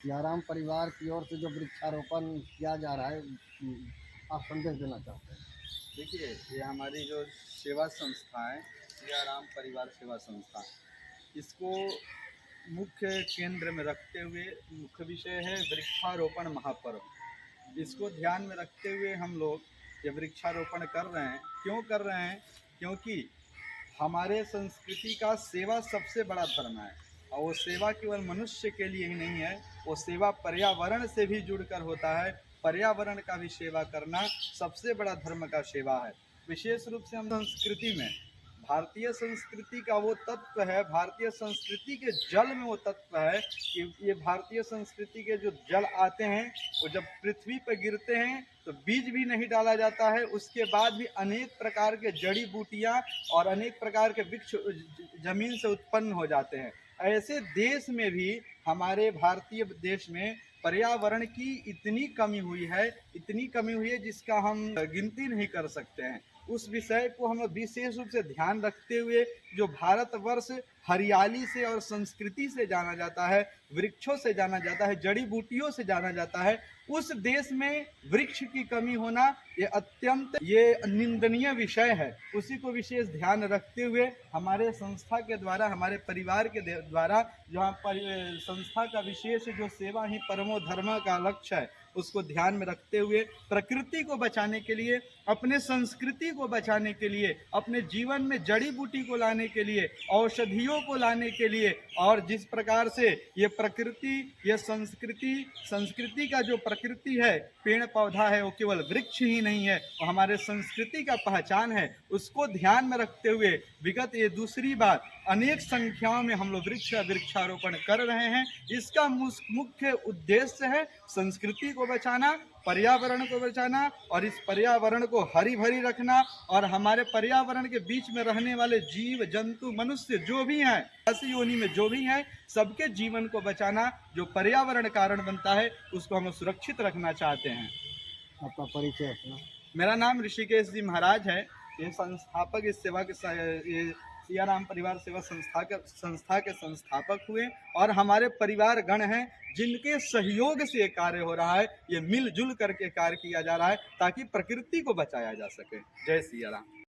सियाराम परिवार की ओर से जो वृक्षारोपण किया जा रहा है, आप संदेश देना चाहते हैं। देखिए, ये हमारी जो सेवा संस्था है, सियाराम परिवार सेवा संस्था, इसको मुख्य केंद्र में रखते हुए मुख्य विषय है वृक्षारोपण महापर्व। इसको ध्यान में रखते हुए हम लोग ये वृक्षारोपण कर रहे हैं। क्यों कर रहे हैं? क्योंकि हमारे संस्कृति का सेवा सबसे बड़ा धर्म है, और वो सेवा केवल मनुष्य के लिए ही नहीं है, वो सेवा पर्यावरण से भी जुड़कर होता है। पर्यावरण का भी सेवा करना सबसे बड़ा धर्म का सेवा है। विशेष रूप से हम संस्कृति में, भारतीय संस्कृति का वो तत्व है, भारतीय संस्कृति के जल में वो तत्व है कि ये भारतीय संस्कृति के जो जल आते हैं, वो जब पृथ्वी पर गिरते हैं तो बीज भी नहीं डाला जाता है, उसके बाद भी अनेक प्रकार के जड़ी बूटियां और अनेक प्रकार के वृक्ष जमीन से उत्पन्न हो जाते हैं। ऐसे देश में भी, हमारे भारतीय देश में पर्यावरण की इतनी कमी हुई है, इतनी कमी हुई है जिसका हम गिनती नहीं कर सकते हैं। उस विषय को हम विशेष रूप से ध्यान रखते हुए, जो भारतवर्ष हरियाली से और संस्कृति से जाना जाता है, वृक्षों से जाना जाता है, जड़ी बूटियों से जाना जाता है, उस देश में वृक्ष की कमी होना ये अत्यंत निंदनीय विषय है। उसी को विशेष ध्यान रखते हुए हमारे संस्था के द्वारा, हमारे परिवार के द्वारा, जहाँ पर संस्था का विशेष जो सेवा ही परमो धर्म का लक्ष्य है, उसको ध्यान में रखते हुए प्रकृति को बचाने के लिए, अपने संस्कृति को बचाने के लिए, अपने जीवन में जड़ी बूटी को लाने के लिए, औषधियों को लाने के लिए, और जिस प्रकार से ये प्रकृति, ये संस्कृति का जो प्रकृति है, पेड़ पौधा है, वो केवल वृक्ष ही नहीं है, वो हमारे संस्कृति का पहचान है। उसको ध्यान में रखते हुए विगत ये दूसरी बार अनेक संख्याओं में हम लोग वृक्षारोपण कर रहे हैं। इसका मुख्य उद्देश्य है संस्कृति को बचाना, पर्यावरण को बचाना, और इस पर्यावरण को हरी भरी रखना, और हमारे पर्यावरण के बीच में रहने वाले जीव जंतु मनुष्य जो भी हैं, ऐसी योनि में जो भी हैं, सबके जीवन को बचाना। जो पर्यावरण कारण बनता है उसको हम सुरक्षित रखना चाहते हैं। आपका परिचय अपना। मेरा नाम ऋषिकेश जी महाराज है। ये संस्थापक, इस सेवा के ये सियाराम परिवार सेवा संस्था के संस्थापक हुए, और हमारे परिवार गण हैं जिनके सहयोग से ये कार्य हो रहा है। ये मिलजुल करके कार्य किया जा रहा है ताकि प्रकृति को बचाया जा सके। जय सियाराम।